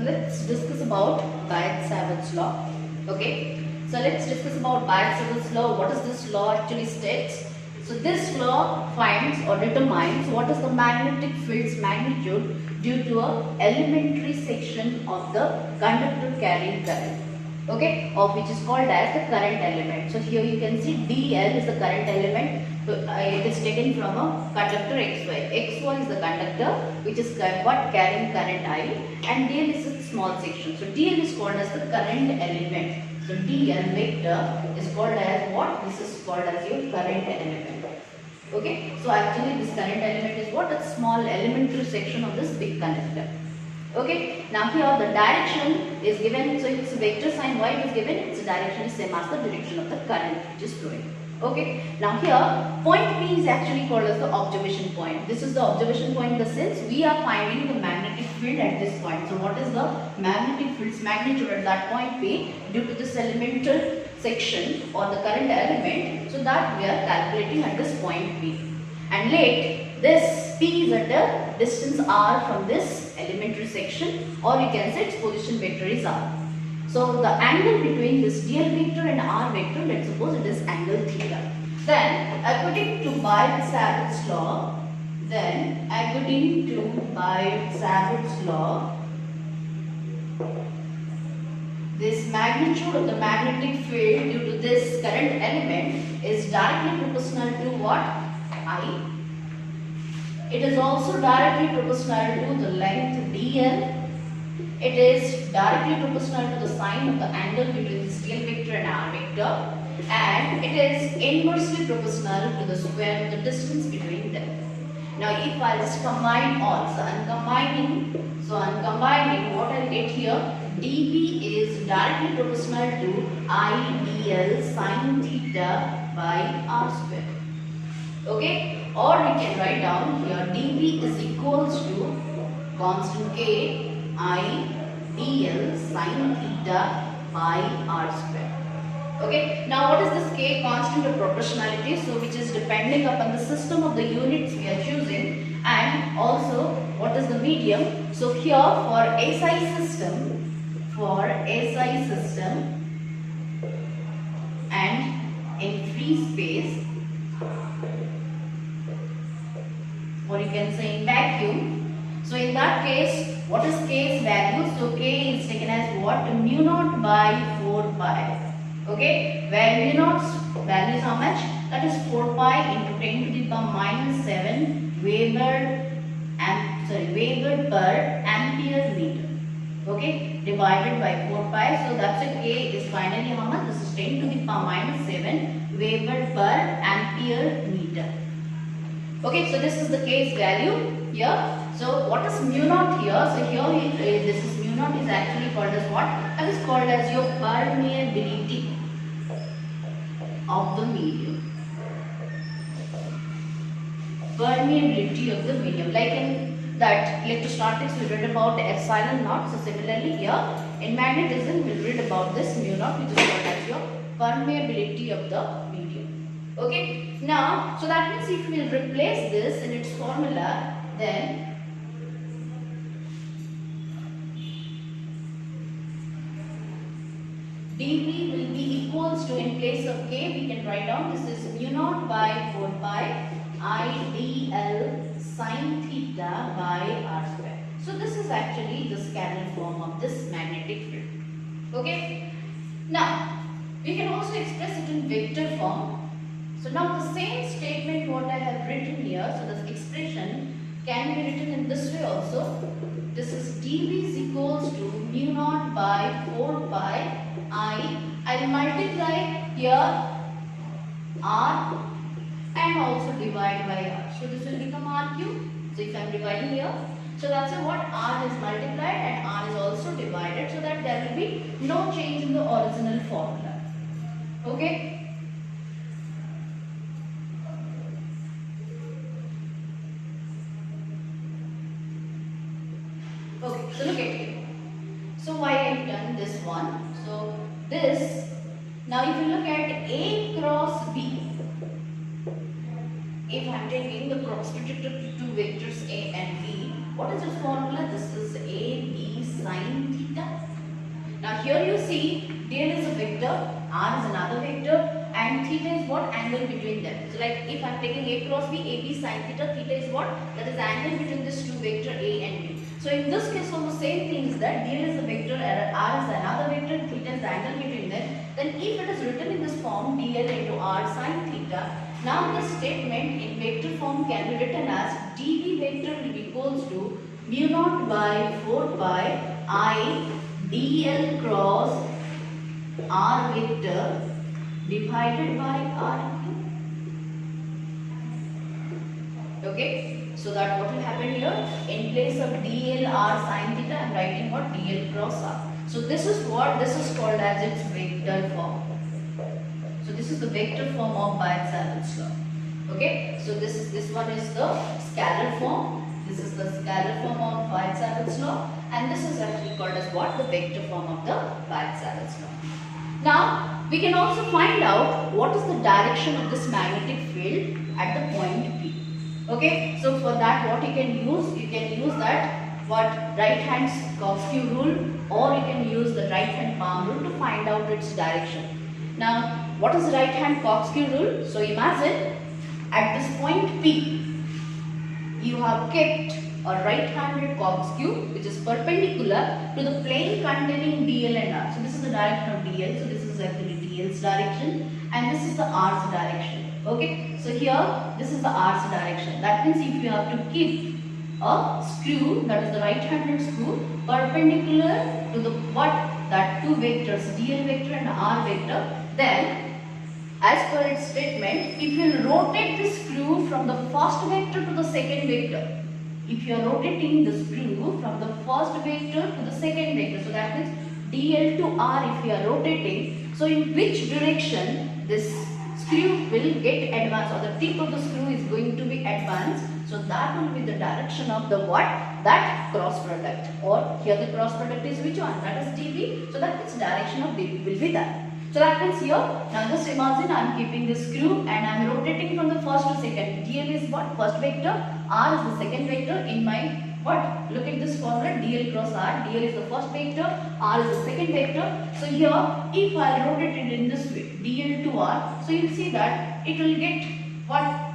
let's discuss about Biot-Savart's law. Okay, so let's discuss about Biot-Savart's law. What does this law actually states? So this law finds or determines what is the magnetic field's magnitude due to a elementary section of the conductor carrying current. Okay, or which is called as the current element. So here you can see DL is the current element. So it is taken from a conductor XY. XY is the conductor which is carrying current I, and DL is a small section. So DL is called as the current element. So DL vector is called as what? This is called as your current element. Okay, so actually this current element is what? A small elementary section of this big conductor. Okay, now here the direction is given, so it's a vector sign. Why it is given? Its direction is same as the direction of the current which is flowing. Okay, now here point P is actually called as the observation point. This is the observation point in the sense we are finding the magnetic field at this point. So what is the magnetic field's magnitude at that point P due to this elemental section or the current element? So that we are calculating at this point P. And let this P is at a distance R from this elementary section, or you can say its position vector is R. So the angle between this DL vector and R vector, let's suppose it is angle theta. Then according to Biot-Savart's law, this magnitude of the magnetic field due to this current element is directly proportional to what? I. It is also directly proportional to the length DL. It is directly proportional to the sine of the angle between this DL vector and R vector, and it is inversely proportional to the square of the distance between them. Now if I just combine all, so I'm combining what I get here, dB is directly proportional to IDL sine theta by R square. Okay, or we can write down here dB is equals to constant K I dl sine theta by R square. Okay, now what is this K? Constant of proportionality, so which is depending upon the system of the units we are choosing, and also what is the medium. So here for SI system and in free space, or you can say in vacuum. So in that case, what is K's value? So K is taken as what? Mu naught by 4 pi. Okay, where mu naught's value is how much? That is 4 pi into 10 to the power minus 7 Weber per ampere meter. Okay, divided by 4 pi. So that's a K is finally how much? This is 10 to the power minus 7 Weber per ampere meter. Okay, so this is the K's value here. So what is mu naught here? So here this is mu naught is actually called as what? That is called as your permeability of the medium. Permeability of the medium. Like in that electrostatics we read about epsilon naught. So similarly here in magnetism we read about this mu naught, which is called as your permeability of the medium. Okay. Now, so that means if we will replace this in its formula, then dB will be equals to, in place of K we can write down this is mu naught by 4 pi IDL sine theta by R square. So this is actually the scalar form of this magnetic field. Okay. Now we can also express it in vector form. So now the same statement what I have written here, so the expression can be written in this way also. This is dB is equals to mu naught by 4 pi I will multiply here R and also divide by R. So this will become R cube. So if I am dividing here, so that's what R is multiplied and R is also divided, so that there will be no change in the original formula. Okay. Okay, so look at here. So why I have done this one? So this, now if you look at A cross B, if I am taking the cross product of two vectors A and B, What is its formula? This is AB sine theta. Now here you see dl is a vector, r is another vector, and theta is what? Angle between them. So like if I am taking a cross b, AB sine theta, theta is what? That is angle between these two vector a and b. So in this case also same thing is that dl is a vector, r is another vector, theta is the angle between them. Then if it is written in this form dl into r sine theta, now the statement in vector form can be written as dv vector will be equals to mu naught by 4 pi I dl cross r vector divided by r cube. Okay, so that what will happen here, in place of dl r sine theta I am writing what? Dl cross r. So this is what this is called as its vector form. So this is the vector form of Biot-Savart's law. Okay, so this one is the scalar form. This is the scalar form of Biot-Savart's law, and this is actually called as what? The vector form of the Biot-Savart's law. Now we can also find out what is the direction of this magnetic field at the point P. Okay, so for that what you can use that what right hand Corkscrew rule, or you can use the right hand palm rule to find out its direction. Now what is the right hand Corkscrew rule? So imagine at this point P you have kept a right-handed corkscrew which is perpendicular to the plane containing dl and r. So this is the direction of dl. So this is actually dl's direction, and this is the r's direction. Okay. So here this is the r's direction. That means if you have to keep a screw, that is the right-handed screw, perpendicular to the what? That two vectors, dl vector and r vector, then as per its statement, if you rotate the screw from the first vector to the second vector, if you are rotating the screw from the first vector to the second vector, so that means dl to r if you are rotating, so in which direction this screw will get advanced, or the tip of the screw is going to be advanced, so that will be the direction of the what? That cross product, or here the cross product is which one? That is dv, so that means direction of dv will be that. So that means here, now just imagine I am keeping this screw and I am rotating from the first to second. dl is what? First vector, r is the second vector in my what? Look at this formula, dl cross r. dl is the first vector, r is the second vector. So here, if I rotate it in this way, dl to r, so you will see that it will get what?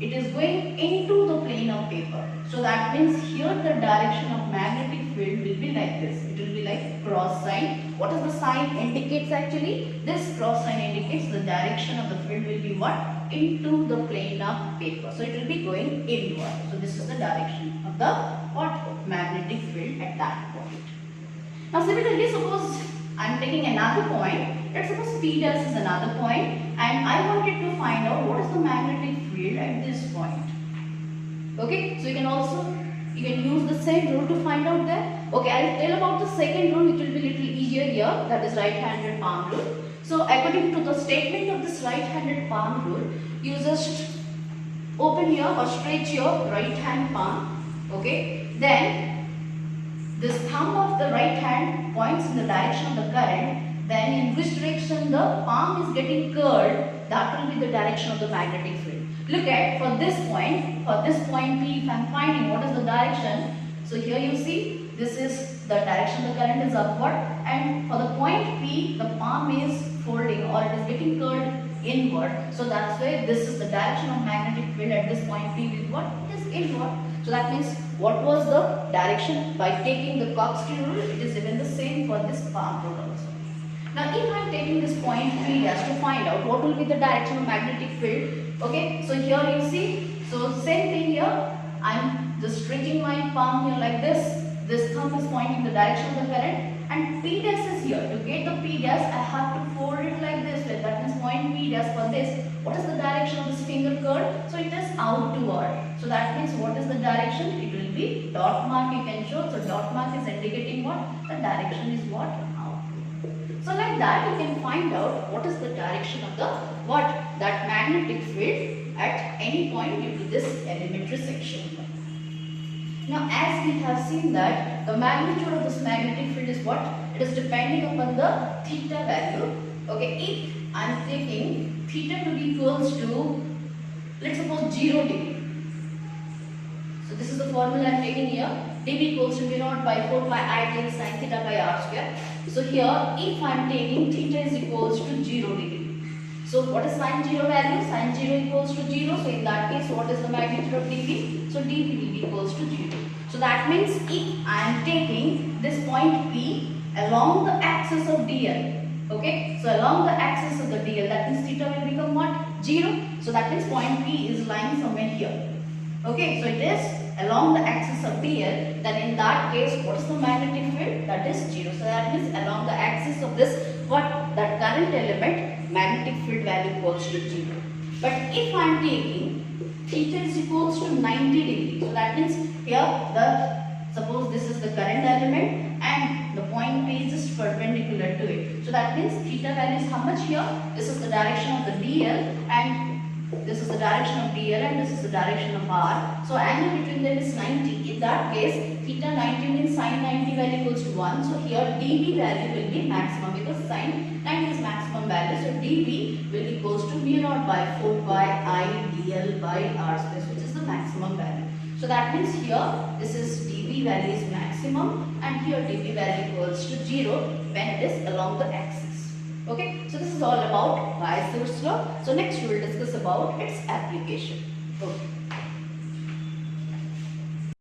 It is going into the plane of paper. So that means here the direction of magnetic field will be like this. It will be like cross sign. What is the sign indicates actually? This cross sign indicates the direction of the field will be what? Into the plane of paper. So it will be going inward. So this is the direction of the what? Magnetic field at that point. Now similarly, suppose I am taking another point. Let's suppose P dash is another point, and I wanted to find out what is the magnetic field at this point. Okay, so you can use the same rule to find out that. Okay, I will tell about the second rule, which will be little easier here. That is right-handed palm rule. So according to the statement of this right-handed palm rule, you just open here or stretch your right hand palm. Okay, then this thumb of the right hand points in the direction of the current. Then in which direction the palm is getting curled, that will be the direction of the magnetic field. Look at for this point P, if I am finding what is the direction. So here you see this is the direction the current is upward, and for the point P the palm is folding or it is getting curled inward. So that's why this is the direction of magnetic field at this point P with what? It is inward. So that means what was the direction by taking the corkscrew rule? It is even the same for this palm rule also. Now if I am taking this point P dash to find out what will be the direction of magnetic field, okay, so here you see, so same thing here, I am just stretching my palm here like this thumb is pointing the direction of the current, and P dash is here. To get the P dash I have to fold it like this way, that means point P dash for this. What is the direction of this finger curl? So it is outward. So that means what is the direction? It will be dot mark you can show. So dot mark is indicating what? The direction is what? So like that you can find out what is the direction of the what? That magnetic field at any point due to this elementary section. Now as we have seen that the magnitude of this magnetic field is what? It is depending upon the theta value. Okay, if I am taking theta to be equals to, let's suppose 0 degree. So this is the formula I am taking here. dV equals to mu naught by 4 pi I dl sin theta by r square. So here if I am taking theta is equals to 0 degree. So what is sin 0 value? Sin 0 equals to 0. So in that case what is the magnitude of dV? So dV equals to 0. So that means if I am taking this point P along the axis of dl, okay, so along the axis of the dl, that means theta will become what? 0. So that means point P is lying somewhere here. Okay, so it is along the axis of dl, then in that case what is the magnetic field? That is 0. So that means along the axis of this, what? That current element, magnetic field value equals to 0. But if I am taking theta is equals to 90 degrees, so that means here suppose this is the current element and the point P is just perpendicular to it. So that means theta value is how much here? This is the direction of the dl and this is the direction of dl and this is the direction of r. So angle between them is 90. In that case, theta 90 means sin 90 value equals to 1. So here dB value will be maximum because sin 90 is maximum value. So dB will equals to mu naught by 4 pi I dl by r square, which is the maximum value. So that means here this is dB value is maximum and here dB value equals to 0 when it is along the axis. Okay, so this is all about Biot-Savart's law. So next we will discuss about its application. Okay.